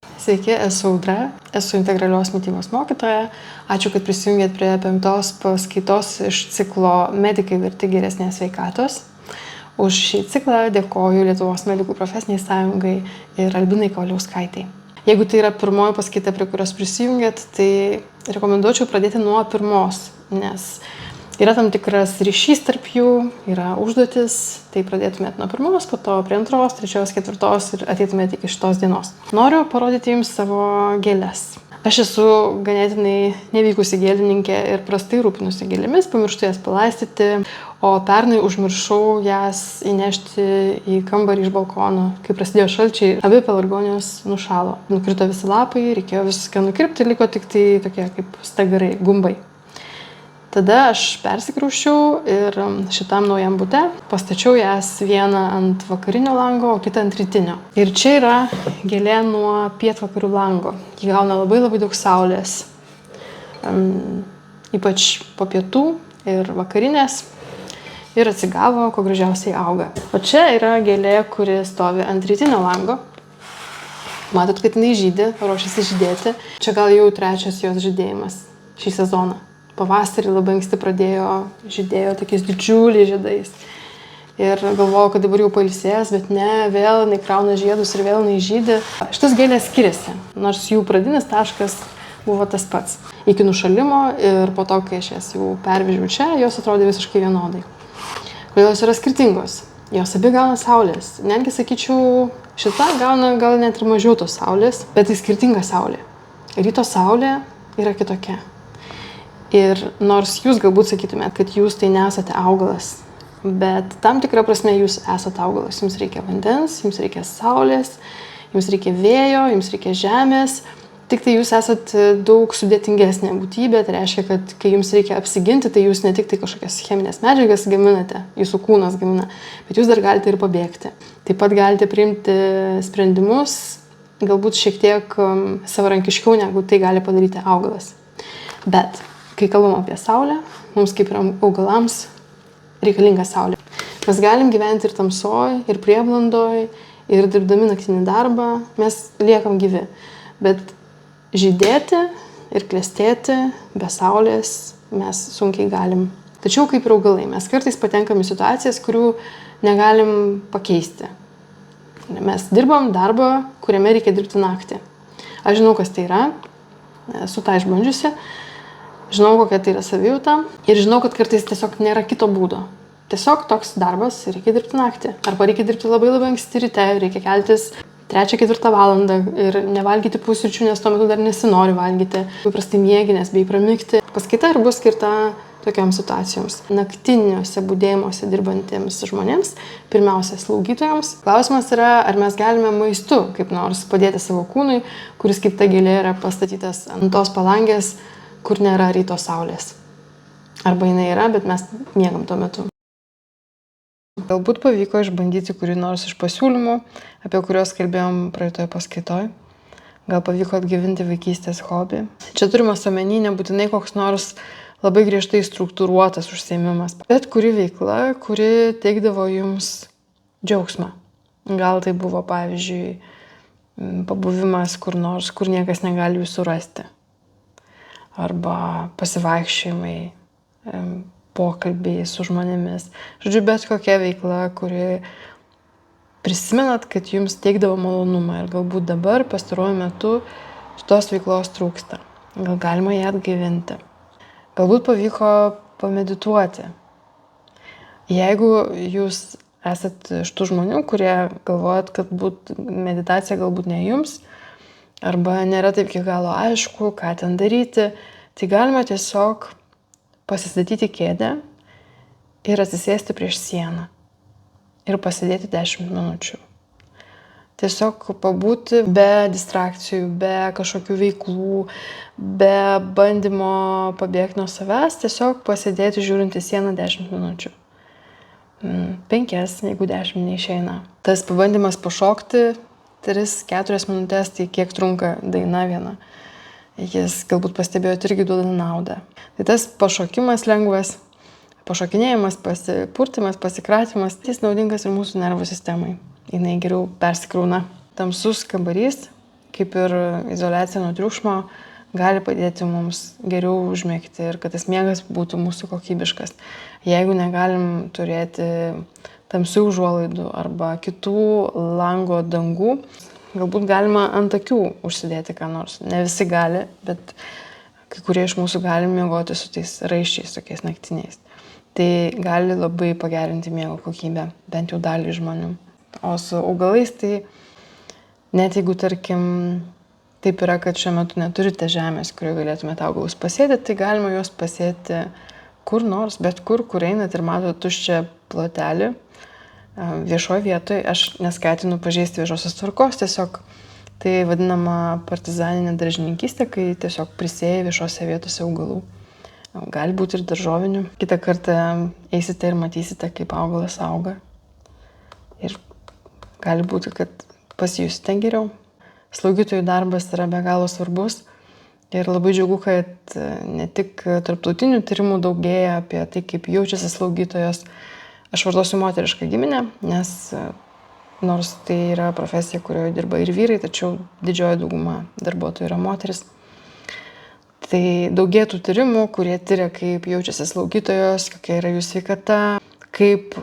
Sveiki, esu Audra, esu integralios mitybos mokytoja. Ačiū, kad prisijungėt prie 5 paskaitos iš ciklo Medikai verti geresnės sveikatos. Už šį ciklą dėkoju Lietuvos medikų profesiniai sąjungai ir Albinai Kavaliauskaitei. Jeigu tai yra pirmoji paskaita, prie kurios prisijungėt, tai rekomenduočiau pradėti nuo pirmos, nes yra tam tikras ryšys tarp jų, yra užduotis, tai pradėtumėt nuo pirmos, po to prie antros, trečios, ketvirtos ir ateitumėt iki šitos dienos. Noriu parodyti jums savo gėles. Aš esu ganėtinai nevykusi gėlininkė ir prastai rūpinusi gėlėmis, pamirštu jas palaistyti, o pernai užmiršau jas įnešti į kambarį iš balkono. Kai prasidėjo šalčiai, abi pelargonijos nušalo. Nukrito visi lapai, reikėjo viską nukirpti, liko tik tai tokie kaip stagarai, gumbai. Tada aš persikrauščiau ir šitam naujam bute pastačiau jas vieną ant vakarinio lango, o kitą ant rytinio. Ir čia yra gėlė nuo pietvakarių lango. Ji gauna labai daug saulės, ypač po pietų ir vakarinės, ir atsigavo, ko gražiausiai auga. O čia yra gėlė, kuri stovi ant rytinio lango. Matot, kad jinai žydi, ruošiasi žydėti. Čia gal jau trečias jos žydėjimas šį sezoną. Pavasarį labai anksti žydėjo tokiais didžiuliais žiedais. Ir galvojau, kad dabar jau pailsės, bet ne, vėl jinai krauna žiedus ir vėl jinai žydi. Šitas gėlės skiriasi, nors jų pradinis taškas buvo tas pats. Iki nušalimo ir po to, kai aš jas jau pervežiau čia, jos atrodė visiškai vienodai. Kodėl jos yra skirtingos? Jos abi gauna saulės. Netgi sakyčiau, šita gauna gal net ir mažiau tos saulės, bet tai skirtinga saulė. Ryto saulė yra kitokia. Ir nors jūs galbūt sakytumėt, kad jūs tai nesate augalas, bet tam tikrą prasme jūs esate augalas. Jums reikia vandens, jums reikia saulės, jums reikia vėjo, jums reikia žemės. Tik tai jūs esate daug sudėtingesnė būtybė. Tai reiškia, kad kai jums reikia apsiginti, tai jūs ne tik tai kažkokias cheminės medžiagas gaminate, jūsų kūnas gamina, bet jūs dar galite ir pabėgti. Taip pat galite priimti sprendimus, galbūt šiek tiek savarankiškiau, negu tai gali padaryti augalas. Bet kai kalbam apie saulę, mums kaip ir augalams reikalinga saulė. Mes galim gyventi ir tamsoj, ir prieblandoj, ir dirbdami naktinį darbą, mes liekam gyvi. Bet žydėti ir klestėti be saulės mes sunkiai galim. Tačiau kaip ir augalai, mes kartais patenkam į situacijas, kurių negalim pakeisti. Mes dirbam darbą, kuriame reikia dirbti naktį. Aš žinau, kas tai yra, esu tą išbandžiusi. Žinau, kokia tai yra savijauta ir žinau, kad kartais tiesiog nėra kito būdo. Tiesiog toks darbas, reikia dirbti naktį. Arba reikia dirbti labai anksti ryte, reikia keltis 3-4 valandą ir nevalgyti pusryčių, nes tuo metu dar nesinori valgyti. Paprastai miegi, nes bei pramigti. Paskaita ir bus skirta tokioms situacijoms. Naktiniuose budėjimuose dirbantiems žmonėms, pirmiausia slaugytojams. Klausimas yra, ar mes galime maistu kaip nors padėti savo kūnui, kuris kaip ta gėlė yra pastatytas ant tos palangės, kur nėra ryto saulės. Arba jinai yra, bet mes miegam tuo metu. Galbūt pavyko išbandyti kurį nors iš pasiūlymų, apie kuriuos kalbėjom praeitoje paskaitoje. Gal pavyko atgyvinti vaikystės hobį. Čia turimas omeny nebūtinai koks nors labai griežtai struktūruotas užsiėmimas, bet kuri veikla, kuri teikdavo jums džiaugsmą. Gal tai buvo, pavyzdžiui, pabuvimas kur nors, kur niekas negali jūsų rasti. Arba pasivaikščiojimai, pokalbiai su žmonėmis. Žodžiu, bet kokia veikla, kuri prisimenat, kad jums teikdavo malonumą ir galbūt dabar pastaruoju metu šitos veiklos trūksta. Gal galima ją atgaivinti. Galbūt pavyko pamedituoti. Jeigu jūs esat iš tų žmonių, kurie galvojat, kad meditacija galbūt ne jums, arba nėra taip iki galo aišku, ką ten daryti, tai galima tiesiog pasistatyti kėdę ir atsisėsti prieš sieną ir pasėdėti 10 minučių. Tiesiog pabūti be distrakcijų, be kažkokių veiklų, be bandymo pabėgti nuo savęs, tiesiog pasėdėti žiūrint į sieną 10 minučių. 5, jeigu 10 neišeina. Tas pabandymas pašokti 3-4 minutės, tai kiek trunka daina viena. Jis galbūt pastebėjot irgi duoda naudą. Tai tas pašokimas lengvas, pašokinėjimas, pasipurtimas, pasikratymas, jis naudingas ir mūsų nervų sistemai. Jinai geriau persikrauna. Tamsus kambarys kaip ir izoliacija nuo triukšmo, gali padėti mums geriau užmigti ir kad tas miegas būtų mūsų kokybiškas. Jeigu negalim turėti tamsių užuolaidų arba kitų lango dangų, galbūt galima ant akių užsidėti ką nors. Ne visi gali, bet kai kurie iš mūsų gali miegoti su tais raiščiais, tokiais naktiniais. Tai gali labai pagerinti miego kokybę, bent jau dalį žmonių. O su augalais tai net jeigu, tarkim, taip yra, kad šiuo metu neturite žemės, kurioje galėtumėte augalus pasėti, tai galima juos pasėti kur nors, bet kur einat ir matote tuščią plotelį viešoje vietoje. Aš neskatinu pažeisti viešosios tvarkos, tiesiog tai vadinama partizaninė daržininkystė, kai tiesiog prisėja viešose vietose augalų. Gali būti ir daržovinių. Kitą kartą eisite ir matysite, kaip augalas auga. Ir gali būti, kad pasijusite geriau. Slaugytojų darbas yra be galo svarbus. Ir labai džiugu, kad ne tik tarptautinių tyrimų daugėja apie tai, kaip jaučiasi slaugytojos. Aš vartosiu moterišką giminę, nes nors tai yra profesija, kurioje dirba ir vyrai, tačiau didžioji dauguma darbuotojų yra moteris. Tai daugėtų tyrimų, kurie tyria, kaip jaučiasi slaugytojos, kokia yra jų sveikata, kaip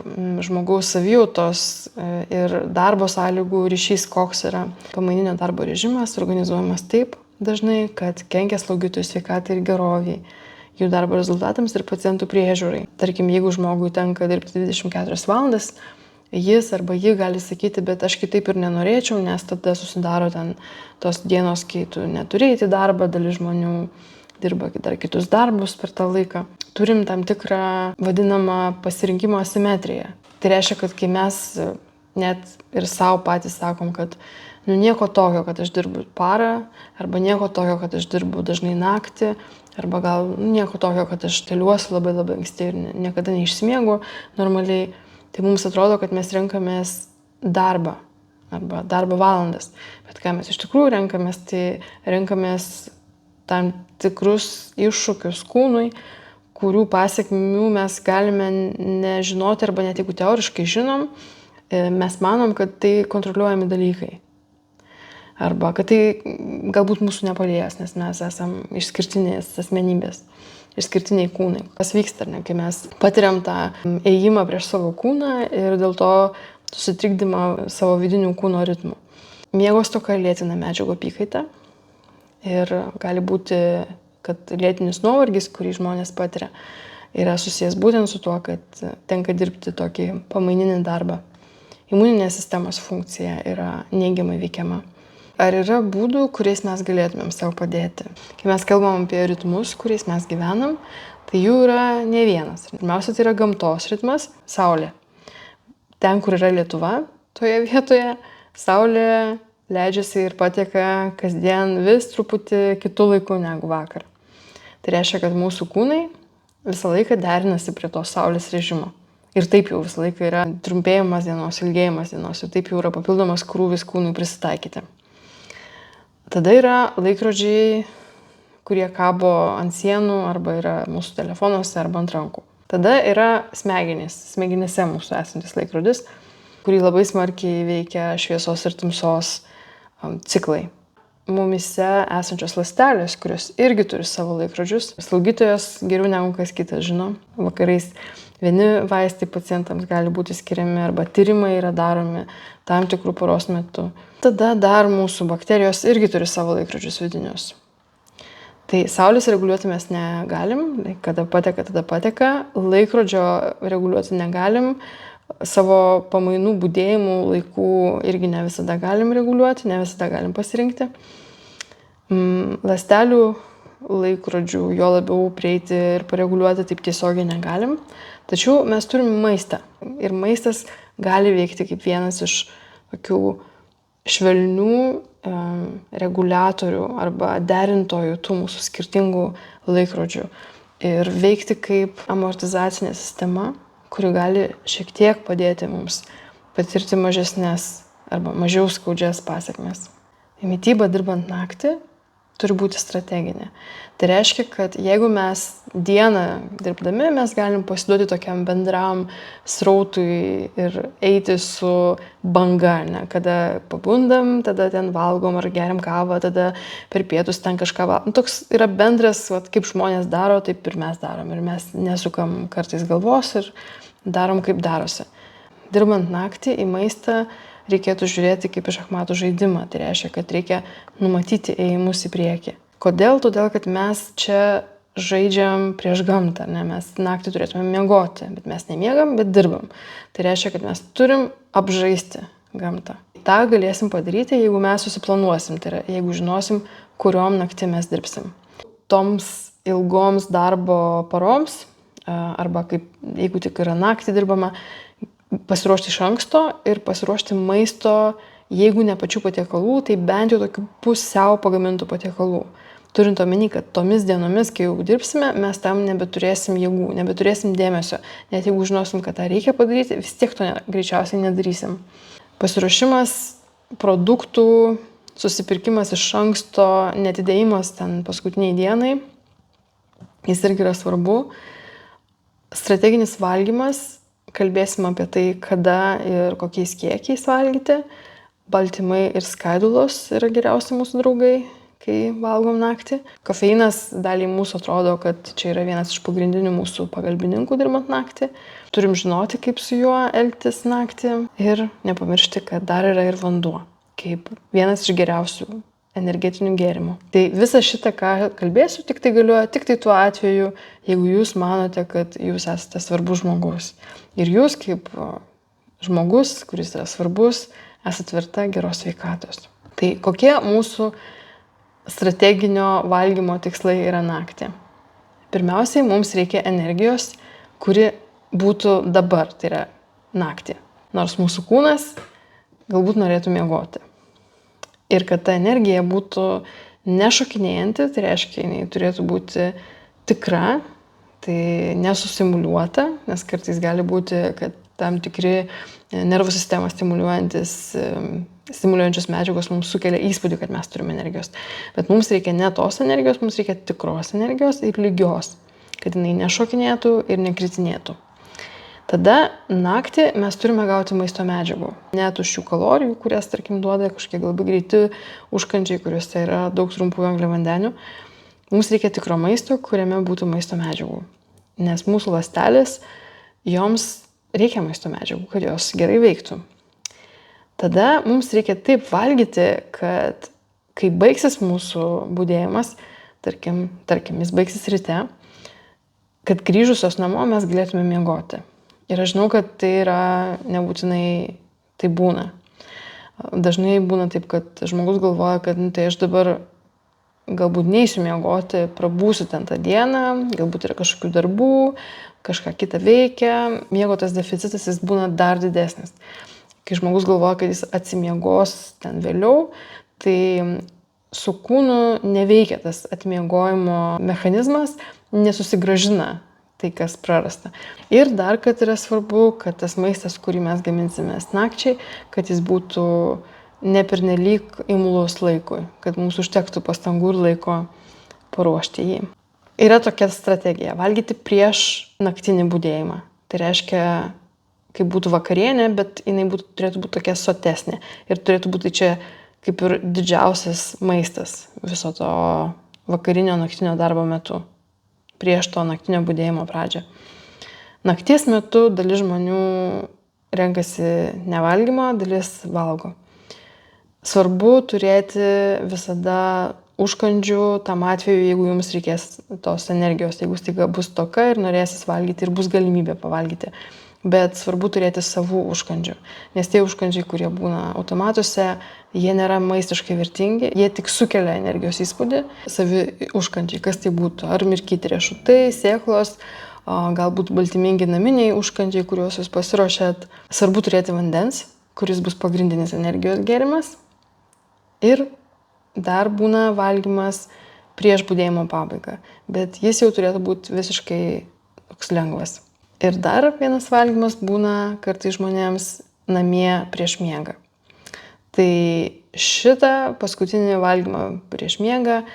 žmogaus savijautos ir darbo sąlygų ryšys, koks yra. Pamaininio darbo režimas organizuojamas taip dažnai, kad kenkia slaugytojų sveikatai ir geroviai, jų darbo rezultatams ir pacientų priežiūrai. Tarkim, jeigu žmogui tenka dirbti 24 valandas, jis arba ji gali sakyti, bet aš kitaip ir nenorėčiau, nes tada susidaro ten tos dienos, kai tu neturi eiti į darbą, dalis žmonių dirba dar kitus darbus per tą laiką. Turim tam tikrą vadinamą pasirinkimo asimetriją. Tai reiškia, kad kai mes net ir savo patys sakom, kad nieko tokio, kad aš dirbu parą, arba nieko tokio, kad aš dirbu dažnai naktį, arba gal nieko tokio, kad aš keliuosi labai anksti ir niekada neišsimiegu normaliai, tai mums atrodo, kad mes renkamės darbą arba darbo valandas. Bet ką mes iš tikrųjų renkamės, tai renkamės tam tikrus iššūkius kūnui, kurių pasiekmių mes galime nežinoti arba net jeigu teoriškai žinom, mes manom, kad tai kontroliuojami dalykai. Arba kad tai galbūt mūsų nepalies, nes mes esam išskirtinės asmenybės, išskirtiniai kūnai. Kas vyksta, ar ne, kai mes patiriam tą ėjimą prieš savo kūną ir dėl to susitrikdymą savo vidinių kūno ritmų. Miego stoka lėtina medžiagų apykaitą. Ir gali būti, kad lėtinis nuovargis, kurį žmonės patiria, yra susijęs būtent su tuo, kad tenka dirbti tokį pamaininį darbą. Imuninės sistemos funkcija yra neigiamai veikiama. Ar yra būdų, kuriais mes galėtumėm savo padėti? Kai mes kalbam apie ritmus, kuriais mes gyvenam, tai jų yra ne vienas. Pirmiausia, tai yra gamtos ritmas – saulė. Ten, kur yra Lietuva, toje vietoje saulė leidžiasi ir pateka kasdien vis truputį kitų laikų negu vakar. Tai reiškia, kad mūsų kūnai visą laiką derinasi prie to saulės režimo. Ir taip jau visą laiką yra trumpėjimas dienos, ilgėjimas dienos, ir taip jau yra papildomas krūvis kūnui prisitaikyti. Tada yra laikrodžiai, kurie kabo ant sienų arba yra mūsų telefonuose arba ant rankų. Tada yra smegenyse mūsų esantis laikrodis, kurį labai smarkiai veikia šviesos ir tamsos ciklai. Mumyse esančios ląstelės, kurios irgi turi savo laikrodžius. Slaugytojos geriau negu kas kitas žino. Vakarais vieni vaistai pacientams gali būti skiriami arba tyrimai yra daromi tam tikrų paros metu. Tada dar mūsų bakterijos irgi turi savo laikrodžius vidinius. Tai saulės reguliuoti mes negalim, kada pateka, tada pateka. Laikrodžio reguliuoti negalim. Savo pamainų budėjimų laikų irgi ne visada galim reguliuoti, ne visada galim pasirinkti. Ląstelių laikrodžių jo labiau prieiti ir pareguliuoti taip tiesiogiai negalim. Tačiau mes turim maistą. Ir maistas gali veikti kaip vienas iš tokių švelnių reguliatorių arba derintojų tų mūsų skirtingų laikrodžių. Ir veikti kaip amortizacinė sistema, kuri gali šiek tiek padėti mums patirti mažesnės arba mažiau skaudžias pasekmes. Mityba dirbant naktį turi būti strateginė. Tai reiškia, kad jeigu mes dieną dirbdami, mes galim pasiduoti tokiam bendram srautui ir eiti su banga, ne? Kada pabundam, tada ten valgom ar geriam kavą, tada per pietus ten kažką valgom. Toks yra bendras, kaip žmonės daro, taip ir mes darom. Ir mes nesukam kartais galvos ir darom kaip darosi. Dirbant naktį į maistą reikėtų žiūrėti kaip į šachmatų žaidimą. Tai reiškia, kad reikia numatyti ėjimus į priekį. Kodėl? Todėl, kad mes čia žaidžiam prieš gamtą, ne? Mes naktį turėtume miegoti, bet mes nemiegam, bet dirbam. Tai reiškia, kad mes turim apžaisti gamtą. Ta galėsim padaryti, jeigu mes susiplanuosim, tai yra, jeigu žinosim, kuriom naktim mes dirbsim. Toms ilgoms darbo paroms, arba kaip, jeigu tik yra naktį dirbama, pasiruošti iš anksto ir pasiruošti maisto, jeigu ne pačių patiekalų, tai bent jau tokių pusiau pagamintų patiekalų. Turint omeny, kad tomis dienomis, kai jau dirbsime, mes tam nebeturėsim jėgų, nebeturėsim dėmesio. Net jeigu žinosim, kad tą reikia padaryti, vis tiek to greičiausiai nedarysim. Pasiruošimas produktų, susipirkimas iš anksto, netidėjimas ten paskutiniai dienai, jis irgi yra svarbu. Strateginis valgymas, kalbėsim apie tai, kada ir kokiais kiekiais valgyti. Baltymai ir skaidulos yra geriausi mūsų draugai, kai valgom naktį. Kofeinas daliai mūsų atrodo, kad čia yra vienas iš pagrindinių mūsų pagalbininkų dirbant naktį. Turim žinoti, kaip su juo elgtis naktį ir nepamiršti, kad dar yra ir vanduo, kaip vienas iš geriausių energetinių gėrimų. Tai visą šitą, ką kalbėsiu, tik tai galioja tik tai tuo atveju, jeigu jūs manote, kad jūs esate svarbus žmogus. Ir jūs kaip žmogus, kuris yra svarbus, esate tvirta geros sveikatos. Tai kokie mūsų strateginio valgymo tikslai yra naktį? Pirmiausiai, mums reikia energijos, kuri būtų dabar, tai yra naktį. Nors mūsų kūnas galbūt norėtų miegoti. Ir kad ta energija būtų nešokinėjanti, tai reiškia, jinai turėtų būti tikra, tai nesusimuliuota, nes kartais gali būti, kad tam tikri nervų sistemą stimuliuojančios medžiagos mums sukelia įspūdį, kad mes turime energijos. Bet mums reikia ne tos energijos, mums reikia tikros energijos ir lygios, kad jinai nešokinėtų ir nekritinėtų. Tada naktį mes turime gauti maisto medžiagų. Ne tuščių kalorijų, kurias, tarkim, duoda kažkokie galbūt greiti užkandžiai, kuriuose yra daug trumpųjų angliavandenių. Mums reikia tikro maisto, kuriame būtų maisto medžiagų. Nes mūsų ląstelės, joms reikia maisto medžiagų, kad jos gerai veiktų. Tada mums reikia taip valgyti, kad kai baigsis mūsų budėjimas, tarkim, jis baigsis ryte, kad grįžusios namo mes galėtume miegoti. Ir aš žinau, kad tai yra nebūtinai tai būna. Dažnai būna taip, kad žmogus galvoja, kad tai aš dabar galbūt neisiu miegoti, prabūsiu ten tą dieną, galbūt yra kažkokių darbų, kažką kitą veikia. Miego tas deficitas jis būna dar didesnis. Kai žmogus galvoja, kad jis atsimiegos ten vėliau, tai su kūnu neveikia tas atmiegojimo mechanizmas, nesusigrąžina tai, kas prarasta. Ir dar, kad yra svarbu, kad tas maistas, kurį mes gaminsimės nakčiai, kad jis būtų nepernelyg imlus laikui, kad mums užtektų pastangų ir laiko paruošti jį. Yra tokia strategija – valgyti prieš naktinį budėjimą. Tai reiškia, kaip būtų vakarienė, bet jinai turėtų būti tokia sotesnė. Ir turėtų būti čia kaip ir didžiausias maistas viso to vakarinio naktinio darbo metu, prieš to naktinio budėjimo pradžią. Nakties metu dalis žmonių renkasi nevalgymo, dalis valgo. Svarbu turėti visada užkandžių tam atveju, jeigu jums reikės tos energijos, jeigu staiga bus toka ir norėsis valgyti ir bus galimybė pavalgyti. Bet svarbu turėti savų užkandžių, nes tie užkandžiai, kurie būna automatuose, jie nėra maistiškai vertingi, jie tik sukelia energijos įspūdį. Savi užkandžiai, kas tai būtų, ar mirkyti riešutai, sėklos, galbūt baltymingi naminiai užkandžiai, kuriuos jūs pasiruošėt. Svarbu turėti vandens, kuris bus pagrindinis energijos gėrimas. Ir dar būna valgymas prieš budėjimo pabaigą, bet jis jau turėtų būti visiškai toks lengvas. Ir dar vienas valgymas būna kartais žmonėms namie prieš miegą. Tai šitą paskutinį valgymą prieš miegą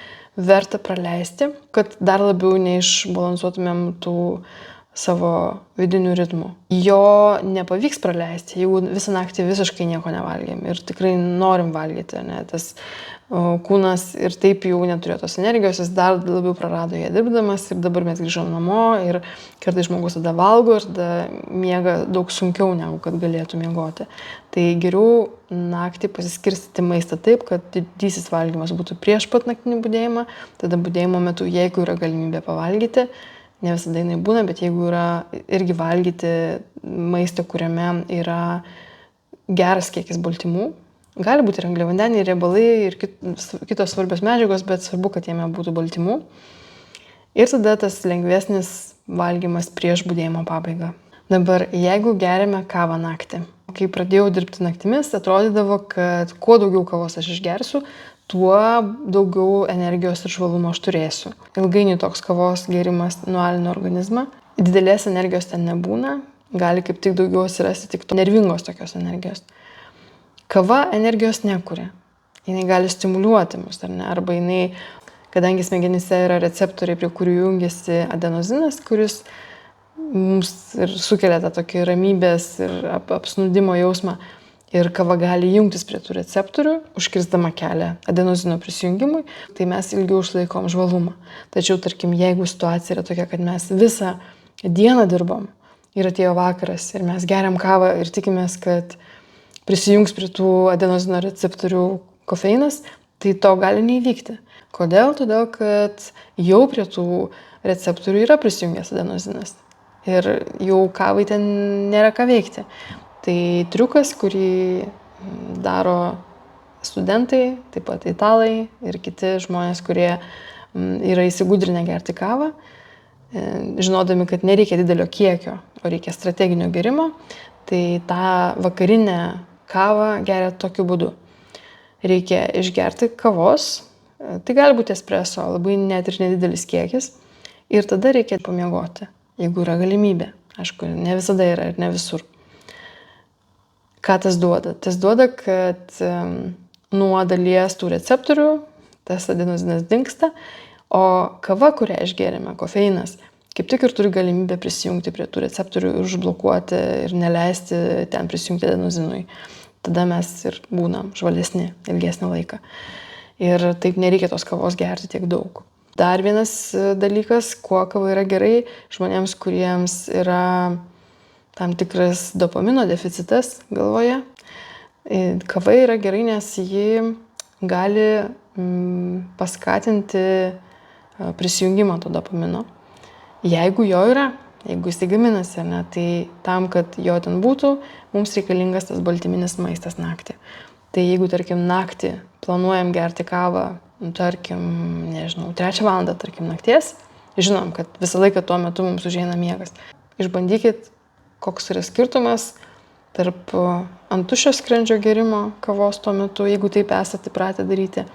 verta praleisti, kad dar labiau neišbalansuotumėm tų savo vidinių ritmų. Jo nepavyks praleisti, jeigu visą naktį visiškai nieko nevalgėm ir tikrai norim valgyti, ne? Tas kūnas ir taip jau neturėjo tos energijos, jis dar labiau prarado ją dirbdamas ir dabar mes grįžom namo ir kartais žmogus tada valgo ir tada miega daug sunkiau negu kad galėtų miegoti. Tai geriau naktį pasiskirstyti maistą taip, kad didysis valgymas būtų prieš pat naktinį budėjimą, tada budėjimo metu, jeigu yra galimybė pavalgyti, ne visada jinai būna, bet jeigu yra irgi valgyti maistą, kuriame yra geras kiekis baltymų, gali būti ir angliavandeniai, riebalai ir kitos svarbios medžiagos, bet svarbu, kad jame būtų baltymų. Ir tada tas lengvesnis valgymas prieš budėjimo pabaigą. Dabar, jeigu geriame kavą naktį. Kai pradėjau dirbti naktimis, atrodydavo, kad kuo daugiau kavos aš išgersiu, tuo daugiau energijos ir žvalumo aš turėsiu. Ilgainiui toks kavos gėrimas nualina organizmą. Didelės energijos ten nebūna, gali kaip tik daugiau atsirasti tik nervingos tokios energijos. Kava energijos nekuria. Jinai gali stimuliuoti mus, ar ne? Arba jinai, kadangi smegenyse yra receptoriai, prie kurių jungiasi adenozinas, kuris mums ir sukelia tą tokį ramybės ir apsnūdimo jausmą. Ir kava gali jungtis prie tų receptorių, užkirsdama kelią adenozino prisijungimui, tai mes ilgiau išlaikom žvalumą. Tačiau, tarkim, jeigu situacija yra tokia, kad mes visą dieną dirbom ir atėjo vakaras ir mes geriam kavą ir tikimės, kad prisijungs prie tų adenozino receptorių kofeinas, tai to gali neįvykti. Kodėl? Todėl, kad jau prie tų receptorių yra prisijungęs adenozinas ir jau kavai ten nėra ką veikti. Tai triukas, kurį daro studentai, taip pat italai ir kiti žmonės, kurie yra įsigudrinę gerti kavą, žinodami, kad nereikia didelio kiekio, o reikia strateginio gerimo, tai tą vakarinę kavą geria tokiu būdu. Reikia išgerti kavos, tai gali būti espresso, labai net ir nedidelis kiekis, ir tada reikia pamiegoti, jeigu yra galimybė. Aišku, ne visada yra ir ne visur. Ką tas duoda? Tas duoda, kad nuo dalies tų receptorių tas adenozinas dingsta, o kava, kurią išgėrėme, kofeinas, kaip tik ir turi galimybę prisijungti prie tų receptorių ir užblokuoti ir neleisti ten prisijungti adenozinui. Tada mes ir būnam žvalesni ilgesnį laiką. Ir taip nereikia tos kavos gerti tiek daug. Dar vienas dalykas, kuo kava yra gerai žmonėms, kuriems yra tam tikras dopamino deficitas galvoje. Kava yra gerai, nes ji gali paskatinti prisijungimą to dopamino. Jeigu jo yra, jeigu jis gaminasi, ne, tai tam, kad jo ten būtų, mums reikalingas tas baltyminis maistas naktį. Tai jeigu, tarkim, naktį planuojam gerti kavą, tarkim, 3 valandą, tarkim, nakties, žinom, kad visą laiką tuo metu mums užeina miegas. Išbandykit, koks yra skirtumas tarp ant tuščio skrandžio gerimo kavos tuo metu, jeigu taip esate įpratę daryti,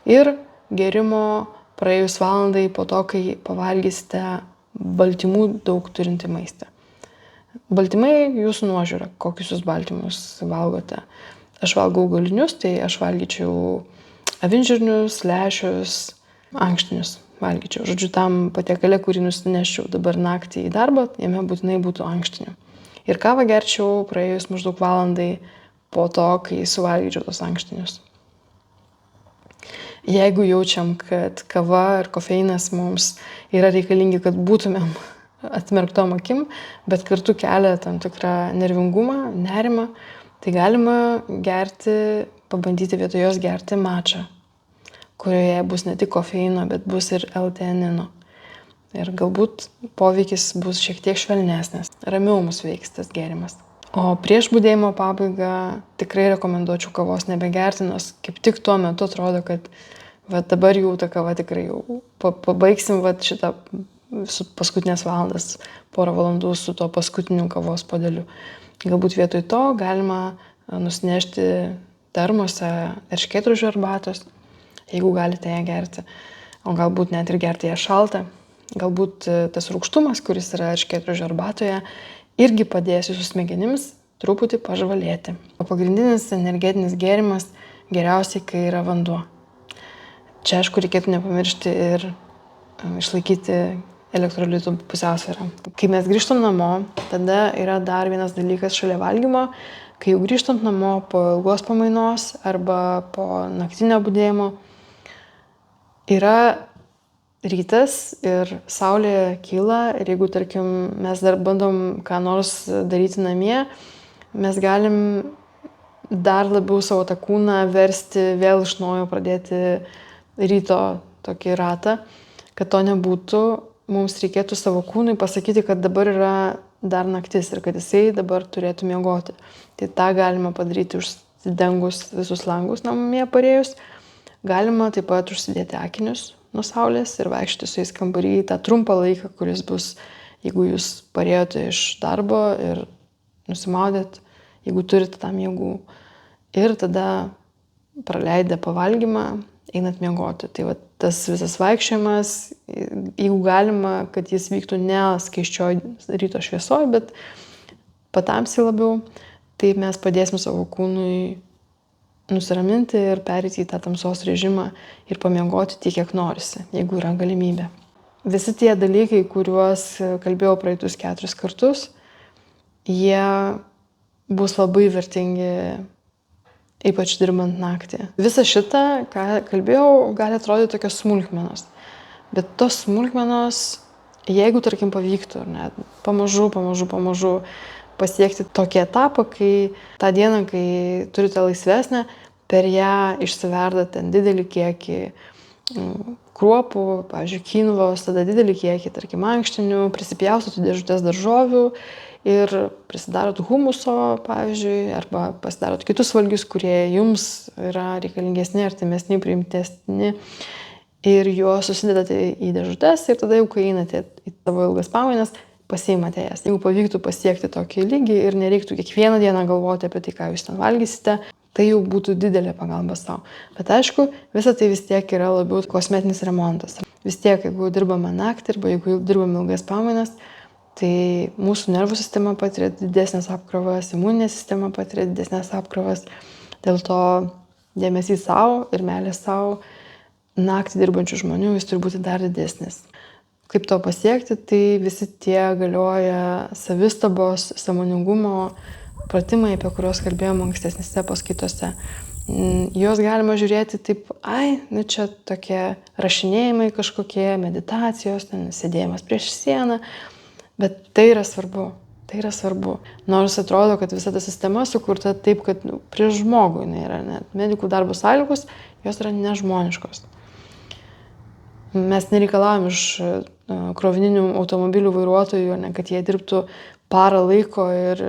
ir gerimo praėjus valandai po to, kai pavalgysite baltymų daug turinti maistą. Baltymai jūsų nuožiūra, kokius jūs baltymus valgote. Aš valgau augalinius, tai aš valgyčiau avinžirnius, lęšius, ankštinius valgyčiau. Žodžiu, tam patiekale, kurį nusineščiau dabar naktį į darbą, jame būtinai būtų ankštinių. Ir kavą gerčiau praėjus maždaug valandai po to, kai suvalgyčiau tos ankštinius. Jeigu jaučiam, kad kava ir kofeinas mums yra reikalingi, kad būtumėm atmerktom akim, bet kartu kelia tam tikrą nervingumą, nerimą, tai galima pabandyti vietoj jos gerti mačą, kurioje bus ne tik kofeino, bet bus ir L-teanino. Ir galbūt poveikis bus šiek tiek švelnesnis, ramiau mus veiks tas gėrimas. O prieš budėjimo pabaigą tikrai rekomenduočiau kavos nebegerti, nes kaip tik tuo metu atrodo, kad dabar jau ta kava tikrai jau pabaigsim šitą paskutinės valandas, porą valandų su to paskutiniu kavos puodeliu. Galbūt vietoj to galima nusinešti termose erškėtrožių arbatos, jeigu galite ją gerti, o galbūt net ir gerti ją šaltą. Galbūt tas rūgštumas, kuris yra erškėtrožių arbatoje, irgi padės jūsų smegenims truputį pažvalėti. O pagrindinis energetinis gėrimas geriausiai, kai yra vanduo. Čia, aišku, reikėtų nepamiršti ir išlaikyti elektrolitų pusiausvyrą. Kai mes grįžtam namo, tada yra dar vienas dalykas šalia valgymo. Kai jau grįžtant namo po ilgos pamainos arba po naktinio budėjimo, yra rytas ir saulė kyla ir jeigu, tarkim, mes dar bandom ką nors daryti namie, mes galim dar labiau savo tą kūną versti, vėl iš naujo pradėti ryto tokį ratą. Kad to nebūtų, mums reikėtų savo kūnui pasakyti, kad dabar yra dar naktis ir kad jisai dabar turėtų miegoti. Tai tą galima padaryti užsidengus visus langus namie parėjus. Galima taip pat užsidėti akinius nuo saulės ir vaikščioti su jais kambarį tą trumpą laiką, kuris bus, jeigu jūs parėjote iš darbo ir nusimaudėt, jeigu turite tam jėgų. Ir tada praleidę pavalgymą, einat miegoti. Tai va, tas visas vaikščiojimas, jeigu galima, kad jis vyktų ne skaisčioj ryto šviesoj, bet patamsiai labiau, tai mes padėsim savo kūnui nusiraminti ir pereiti į tą tamsos režimą ir pamiegoti tiek, kiek norisi, jeigu yra galimybė. Visi tie dalykai, kuriuos kalbėjau praeitus 4 kartus, jie bus labai vertingi, ypač dirbant naktį. Visa šita, ką kalbėjau, gali atrodyti tokios smulkmenos. Bet tos smulkmenos, jeigu, tarkim, pavyktų, ne, pamažu pasiekti tokį etapą, kai tą dieną, kai turite laisvesnę, per ją išsiverda ten didelį kiekį kruopų, pavyzdžiui, kinvos, tada didelį kiekį, tarkim, ankštinių, prisipjaustotų dėžutės daržovių ir prisidarot humuso, pavyzdžiui, arba pasidarot kitus valgius, kurie jums yra reikalingesni, artimesni, priimtesni ir juos susidedate į dėžutes ir tada jau, kai einate į savo ilgas pamainas, pasiimate jas. Jeigu pavyktų pasiekti tokį lygį ir nereiktų kiekvieną dieną galvoti apie tai, ką jūs ten valgysite, tai jau būtų didelė pagalba savo. Bet aišku, visa tai vis tiek yra labiau kosmetinis remontas. Vis tiek, jeigu dirbame naktį arba jeigu dirbame ilgas pamainas, tai mūsų nervų sistema patiria didesnės apkrovas, imuninė sistema patiria didesnės apkrovas. Dėl to dėmesys savo ir meilė savo naktį dirbančių žmonių jis turi būti dar didesnis. Kaip to pasiekti, tai visi tie galioja savistabos, sąmoningumo pratimai, apie kuriuos kalbėjome ankstesnėse paskaitose. Juos galima žiūrėti taip, čia tokie rašinėjimai kažkokie, meditacijos, sėdėjimas prieš sieną, bet tai yra svarbu. Tai yra svarbu. Nors atrodo, kad visa ta sistema sukurta taip, kad prieš žmogų jinai yra, net medikų darbo sąlygos, jos yra nežmoniškos. Mes nereikalavom iš krovininių automobilių vairuotojų, kad jie dirbtų parą laiko ir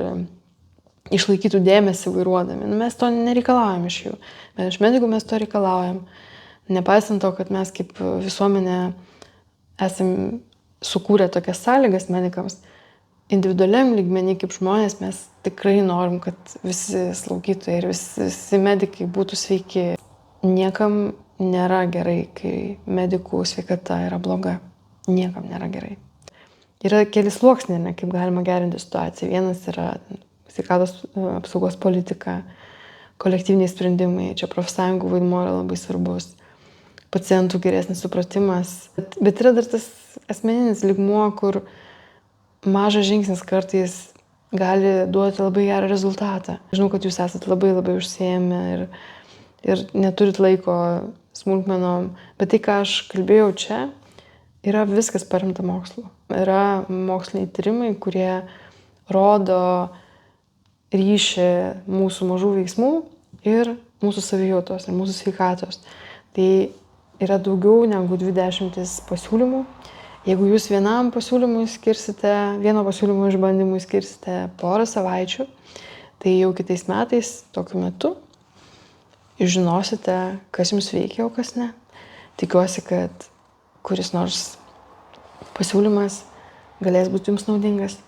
išlaikytų dėmesį vairuodami. Mes to nereikalavom iš jų, bet iš medikų mes to reikalaujam. Nepaisant to, kad mes kaip visuomenė esam sukūrę tokias sąlygas medikams, individualiam lygmenį kaip žmonės mes tikrai norim, kad visi slaugytojai ir visi medikai būtų sveiki. Niekam nėra gerai, kai medikų sveikata yra bloga. Niekam nėra gerai. Yra keli sluoksniai, kaip galima gerinti situaciją. Vienas yra sveikatos apsaugos politika, kolektyviniai sprendimai. Čia profsąjungų vaidmuo yra labai svarbus. Pacientų geresnis supratimas. Bet yra dar tas asmeninis lygmuo, kur mažas žingsnis kartais gali duoti labai gerą rezultatą. Žinau, kad jūs esat labai užsiėmę ir neturit laiko smulkmenom, bet tai, ką aš kalbėjau čia, yra viskas paremta mokslu. Yra moksliniai tyrimai, kurie rodo ryšį mūsų mažų veiksmų ir mūsų savijautos ir mūsų sveikatos. Tai yra daugiau negu 20 pasiūlymų. Jeigu jūs vienam pasiūlymui skirsite, vieno pasiūlymo išbandymui skirsite porą savaičių, tai jau kitais metais, tokiu metu, jūs žinosite, kas jums veikia, o kas ne. Tikiuosi, kad kuris nors pasiūlymas galės būti jums naudingas.